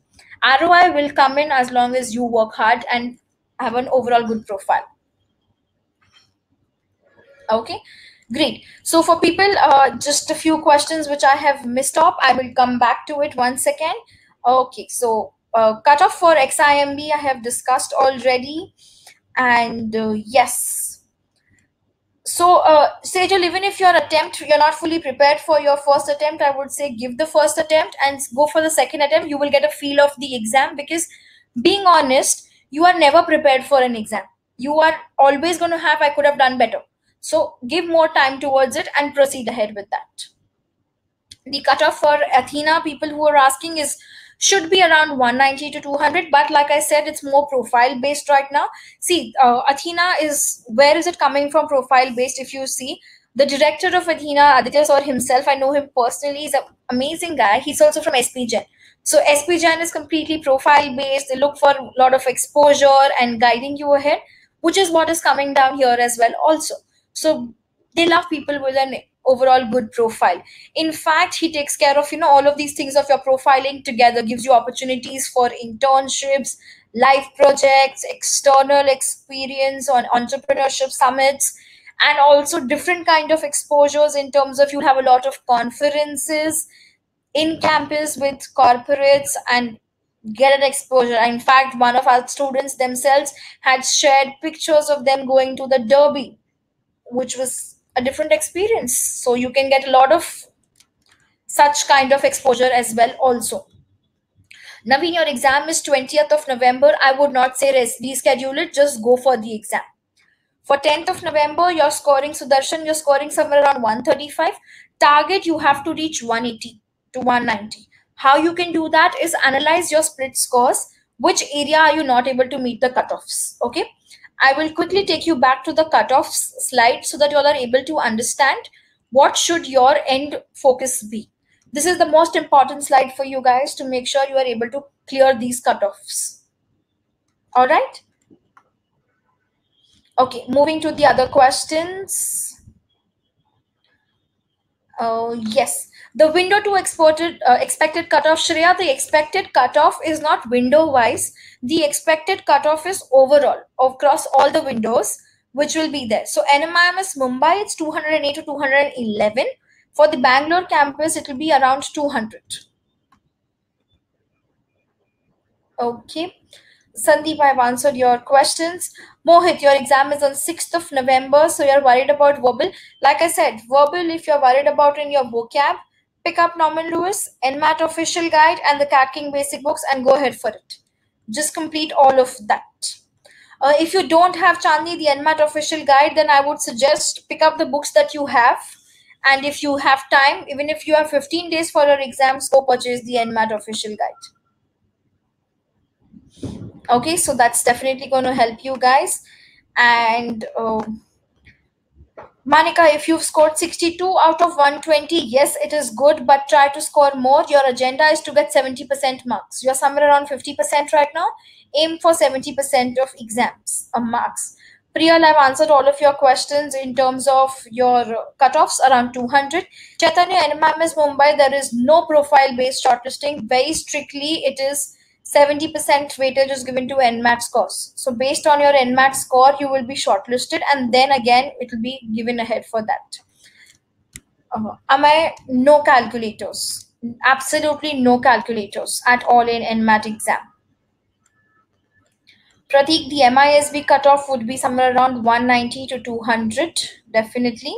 ROI will come in as long as you work hard and have an overall good profile. Okay, great. So for people, just a few questions which I have missed up. I will come back to it once again. Okay, so cutoff for XIMB I have discussed already, and yes. So, Sejal, even if you're not fully prepared for your first attempt, I would say give the first attempt and go for the second attempt. You will get a feel of the exam because, being honest, you are never prepared for an exam. You are always going to have, I could have done better. So, give more time towards it and proceed ahead with that. The cutoff for Athena, people who are asking, is should be around 190 to 200, but like I said, it's more profile based right now. See, Athena is, where is it coming from? Profile based. If you see, the director of Athena, Aditya Sir himself, I know him personally. He's an amazing guy. He's also from SP Gen. So SP Gen is completely profile based. They look for a lot of exposure and guiding you ahead, which is what is coming down here as well also. So they love people with an overall good profile. In fact, he takes care of all of these things of your profiling together, gives you opportunities for internships, life projects, external experience on entrepreneurship summits, and also different kind of exposures in terms of, you have a lot of conferences in campus with corporates and get an exposure. In fact, one of our students themselves had shared pictures of them going to the derby, which was a different experience. So you can get a lot of such kind of exposure as well also. Naveen, your exam is 20th of November. I would not say reschedule it, just go for the exam. For 10th of November, you're scoring, Sudarshan, you're scoring somewhere around 135. Target, you have to reach 180 to 190. How you can do that is analyze your split scores. Which area are you not able to meet the cutoffs? Okay. I will quickly take you back to the cutoffs slide so that you all are able to understand what should your end focus be. This is the most important slide for you guys to make sure you are able to clear these cutoffs. All right. Okay, moving to the other questions. Yes, the window to expected cutoff, Shreya, the expected cutoff is not window wise. The expected cutoff is overall across all the windows which will be there. So NMIMS Mumbai, it's 208 to 211. For the Bangalore campus, it will be around 200. Okay. Sandeep, I've answered your questions. Mohit, your exam is on 6th of November, so you're worried about verbal. Like I said, verbal, if you're worried about in your vocab, pick up Norman Lewis, NMAT official guide, and the Catking basic books and go ahead for it. Just complete all of that. If you don't have Chandni, the NMAT official guide, then I would suggest pick up the books that you have. And if you have time, even if you have 15 days for your exams, go purchase the NMAT official guide. Okay, so that's definitely going to help you guys. And Manika, if you've scored 62 out of 120, yes, it is good, but try to score more. Your agenda is to get 70% marks. You're somewhere around 50% right now. Aim for 70% of exams marks. Priyal, I've answered all of your questions in terms of your cutoffs around 200. Chaitanya, NMIMS Mumbai, there is no profile-based shortlisting. Very strictly, it is 70% weightage is given to NMAT scores. So based on your NMAT score, you will be shortlisted, and then again, it will be given ahead for that. Am I no calculators? Absolutely no calculators at all in NMAT exam. Pratik, the MISB cutoff would be somewhere around 190 to 200, definitely.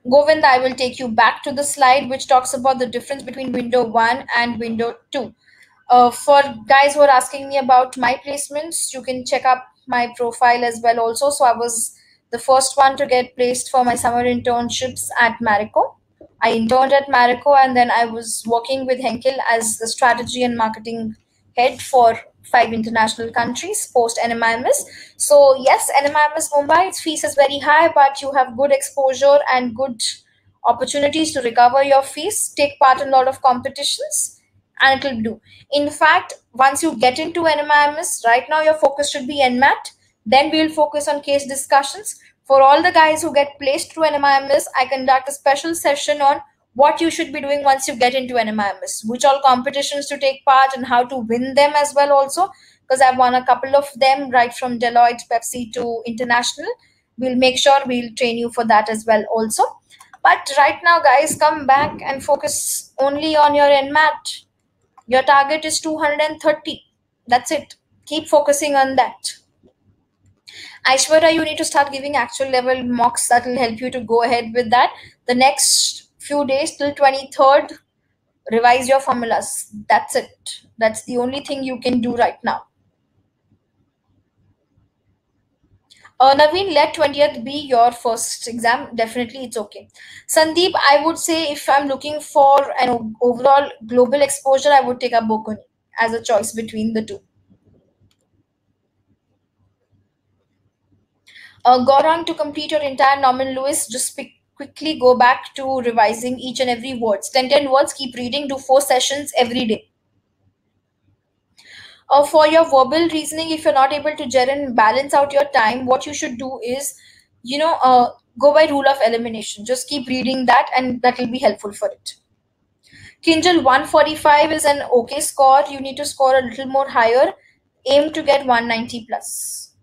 Govind, I will take you back to the slide which talks about the difference between window 1 and window 2. For guys who are asking me about my placements, you can check up my profile as well also. So I was the first one to get placed for my summer internships at Marico. I interned at Marico, and then I was working with Henkel as the strategy and marketing head for 5 international countries post NMIMS. So yes, NMIMS Mumbai, its fees is very high, but you have good exposure and good opportunities to recover your fees. Take part in a lot of competitions, and it will do. In fact, once you get into NMIMS, right now your focus should be NMAT. Then we will focus on case discussions. For all the guys who get placed through NMIMS, I conduct a special session on what you should be doing once you get into NMIMS, which all competitions to take part and how to win them as well also, because I've won a couple of them right from Deloitte, Pepsi to international. We'll make sure we'll train you for that as well also. But right now, guys, come back and focus only on your NMAT. Your target is 230. That's it. Keep focusing on that. Aishwarya, you need to start giving actual level mocks that will help you to go ahead with that. The next few days till 23rd, revise your formulas. That's it. That's the only thing you can do right now. Naveen, let 20th be your first exam. Definitely, it's okay. Sandeep, I would say if I'm looking for an overall global exposure, I would take a Bokuni as a choice between the two. Gaurang, to complete your entire Norman Lewis, just quickly go back to revising each and every words. 10 words, keep reading, do 4 sessions every day. For your verbal reasoning, if you're not able to gel and balance out your time, what you should do is, go by rule of elimination. Just keep reading that, and that will be helpful for it. Kinjal, 145 is an okay score. You need to score a little more higher. Aim to get 190 plus.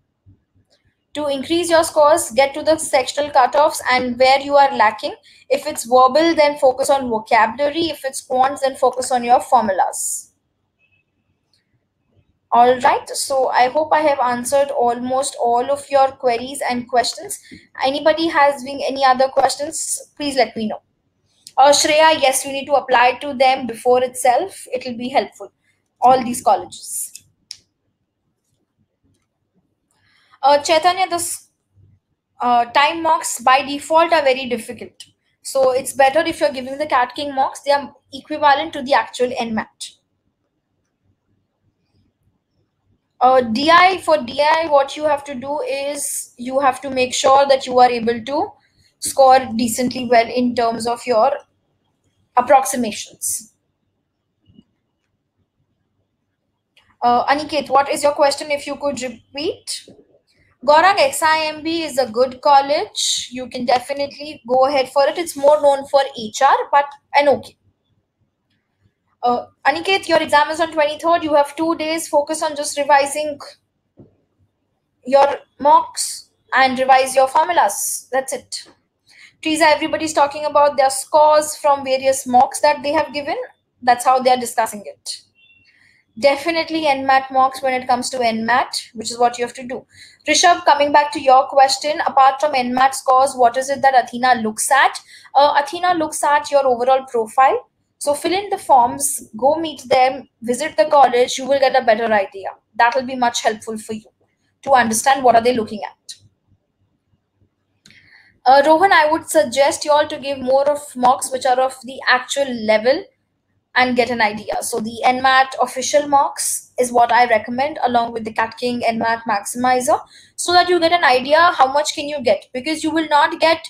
To increase your scores, get to the sectional cutoffs and where you are lacking. If it's verbal, then focus on vocabulary. If it's quants, then focus on your formulas. All right, so I hope I have answered almost all of your queries and questions. Anybody having any other questions, please let me know. Shreya, yes, you need to apply to them before itself. It will be helpful. All these colleges. Chaitanya, the time mocks by default are very difficult. So it's better if you're giving the Catking mocks, they are equivalent to the actual NMAT. For DI, what you have to do is you have to make sure that you are able to score decently well in terms of your approximations. Aniket, what is your question if you could repeat? Gaurang, XIMB is a good college. You can definitely go ahead for it. It's more known for HR, but an okay. Aniket, your exam is on 23rd. You have 2 days. Focus on just revising your mocks and revise your formulas. That's it. Teresa, everybody's talking about their scores from various mocks that they have given. That's how they are discussing it. Definitely NMAT mocks when it comes to NMAT, which is what you have to do. Rishabh, coming back to your question, apart from NMAT scores, what is it that Athena looks at? Athena looks at your overall profile. So fill in the forms, go meet them, visit the college, you will get a better idea. That will be much helpful for you to understand what are they looking at. Rohan, I would suggest you all to give more of mocks which are of the actual level and get an idea. So the NMAT official mocks is what I recommend, along with the Catking NMAT maximizer, so that you get an idea how much can you get, because you will not get,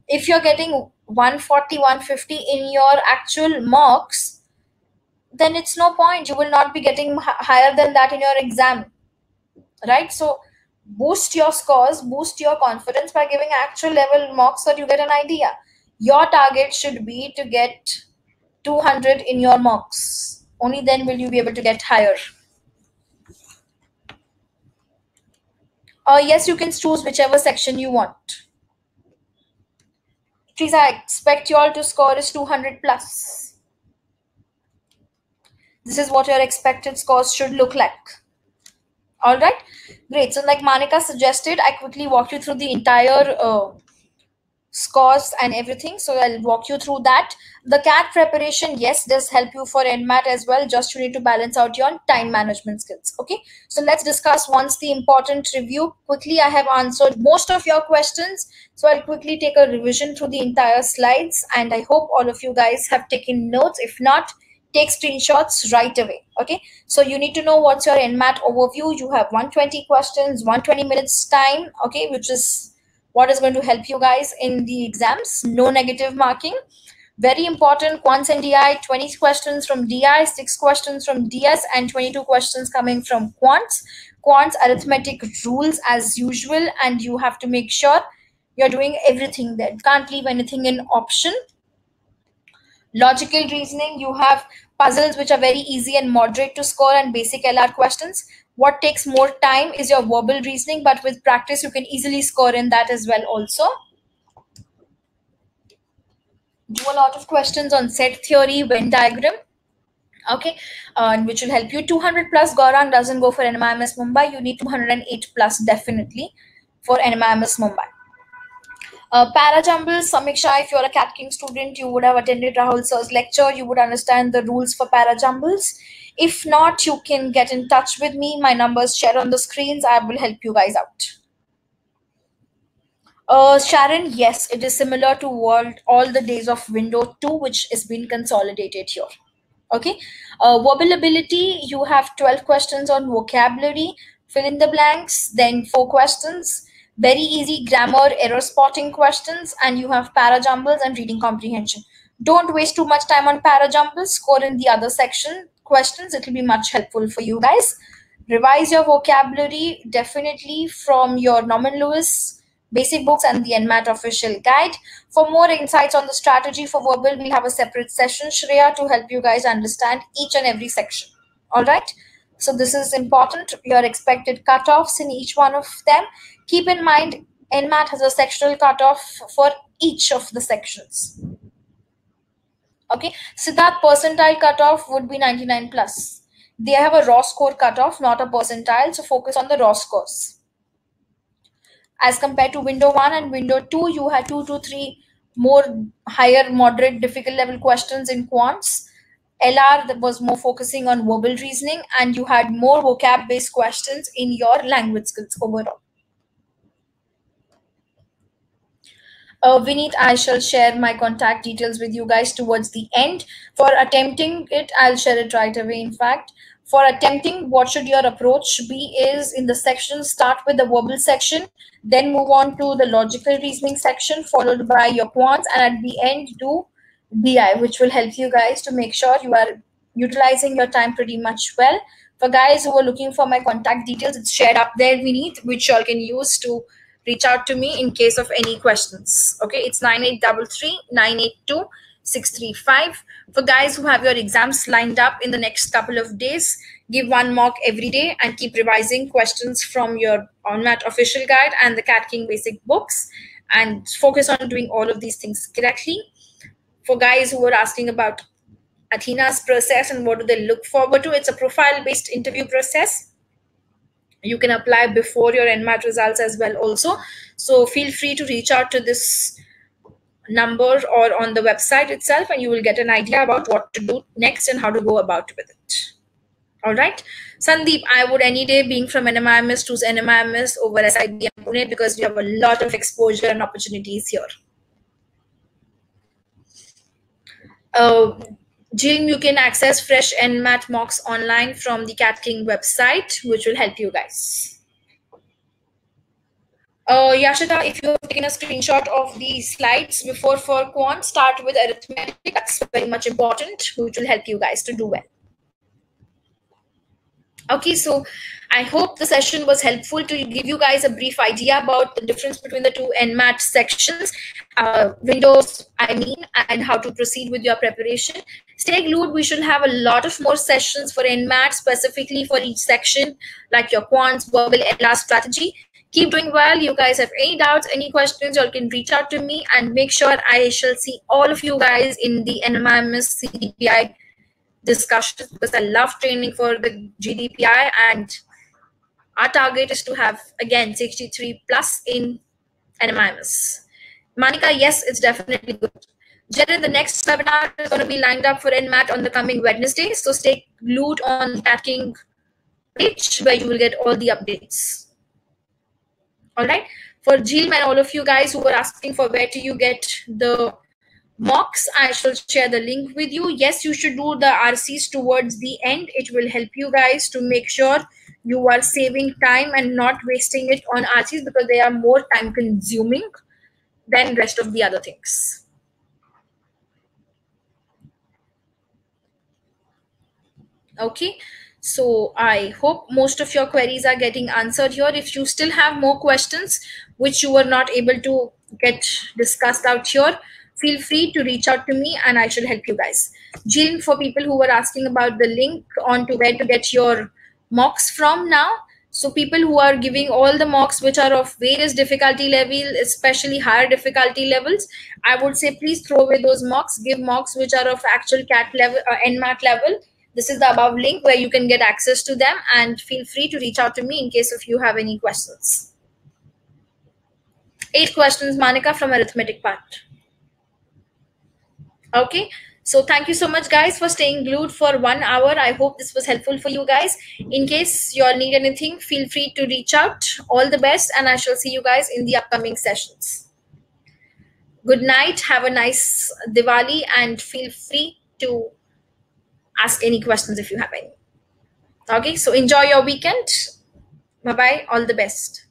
if you're getting 140, 150 in your actual mocks, then it's no point. You will not be getting higher than that in your exam, right? So boost your scores, boost your confidence by giving actual level mocks so that you get an idea. Your target should be to get 200 in your mocks. Only then will you be able to get higher. Yes, you can choose whichever section you want. Teresa, I expect you all to score is 200 plus. This is what your expected scores should look like. All right, great. So like Manika suggested, I quickly walk you through the entire scores and everything. So I'll walk you through that. The CAT preparation, yes, does help you for NMAT as well. Just you need to balance out your time management skills. Okay, so let's discuss once the important review. Quickly, I have answered most of your questions. So I'll quickly take a revision through the entire slides, and I hope all of you guys have taken notes. If not, take screenshots right away. Okay, so you need to know what's your NMAT overview. You have 120 questions, 120 minutes time. Okay, which is what is going to help you guys in the exams. No negative marking. Very important, quants and DI, 20 questions from DI, 6 questions from DS, and 22 questions coming from quants. Quants, arithmetic rules as usual, and you have to make sure you're doing everything there. Can't leave anything in option. Logical reasoning, you have puzzles which are very easy and moderate to score, and basic LR questions. What takes more time is your verbal reasoning, but with practice, you can easily score in that as well also. Do a lot of questions on set theory, Venn diagram. Okay, which will help you. 200 plus Gaurang doesn't go for NMIMS Mumbai. You need 208 plus definitely for NMIMS Mumbai. Parajumbles, Samiksha, if you're a Catking student, you would have attended Rahul sir's lecture. You would understand the rules for parajumbles. If not, you can get in touch with me. My numbers share on the screens. I will help you guys out. Sharon, yes, it is similar to all the days of window 2, which is being consolidated here. Okay. Verbal ability, you have 12 questions on vocabulary, fill in the blanks, then 4 questions, very easy grammar, error spotting questions, and you have parajumbles and reading comprehension. Don't waste too much time on parajumbles, score in the other section questions. It will be much helpful for you guys. Revise your vocabulary definitely from your Norman Lewis basic books and the NMAT official guide. For more insights on the strategy for verbal, we'll have a separate session, Shreya, to help you guys understand each and every section. All right. So this is important. Your expected cutoffs in each one of them. Keep in mind, NMAT has a sectional cutoff for each of the sections. Okay. Siddharth percentile cutoff would be 99 plus. They have a raw score cutoff, not a percentile. So focus on the raw scores. As compared to window 1 and window 2, you had 2 to 3 more higher moderate difficult level questions in quants. LR that was more focusing on verbal reasoning, and you had more vocab based questions in your language skills overall. Vineet, I shall share my contact details with you guys towards the end. For attempting it, I'll share it right away. In fact, for attempting, what should your approach be is in the section, start with the verbal section, then move on to the logical reasoning section, followed by your quants, and at the end do DI, which will help you guys to make sure you are utilizing your time pretty much well. For guys who are looking for my contact details, it's shared up there, Vineet, which you all can use to reach out to me in case of any questions. Okay, it's 9833-982-635. For guys who have your exams lined up in the next couple of days, give one mock every day and keep revising questions from your NMAT official guide and the Catking basic books, and focus on doing all of these things correctly. For guys who are asking about Athena's process and what do they look forward to, it's a profile-based interview process. You can apply before your NMAT results as well also. So feel free to reach out to this number or on the website itself, and you will get an idea about what to do next and how to go about with it. All right. Sandeep, I would any day, being from NMIMS, choose NMIMS over SIBM Pune because you have a lot of exposure and opportunities here. Jim, you can access fresh NMAT mocks online from the Catking website, which will help you guys. Yashita, if you have taken a screenshot of the slides before for quant, start with arithmetic. That's very much important, which will help you guys to do well. Okay, so I hope the session was helpful to give you guys a brief idea about the difference between the two NMAT sections, windows, and how to proceed with your preparation. Stay glued. We should have a lot of more sessions for NMAT, specifically for each section, like your quants, verbal, LR strategy. Keep doing well. You guys have any doubts, any questions, you all can reach out to me, and make sure I shall see all of you guys in the NMIMS CDPI discussions, because I love training for the GDPI, and our target is to have again 63 plus in NMIMS. Manika, yes, it's definitely good. Jared, the next webinar is going to be lined up for NMAT on the coming Wednesday, so stay glued on the Catking page where you will get all the updates. All right. For Jill and all of you guys who were asking for where do you get the mocks, I shall share the link with you. Yes, you should do the RCs towards the end. It will help you guys to make sure you are saving time and not wasting it on RCs, because they are more time consuming than rest of the other things. Okay, so I hope most of your queries are getting answered here. If you still have more questions which you were not able to get discussed out here, feel free to reach out to me and I shall help you guys. Jill, for people who were asking about the link on to where to get your mocks from now. So people who are giving all the mocks which are of various difficulty level, especially higher difficulty levels, I would say please throw away those mocks. Give mocks which are of actual cat level, NMAT level. This is the above link where you can get access to them, and feel free to reach out to me in case if you have any questions. 8 questions, Manika, from arithmetic part. Okay, so thank you so much guys for staying glued for 1 hour. I hope this was helpful for you guys. In case you all need anything, feel free to reach out. All the best, and I shall see you guys in the upcoming sessions. Good night, have a nice Diwali, and feel free to ask any questions if you have any. Okay, so enjoy your weekend. Bye bye, all the best.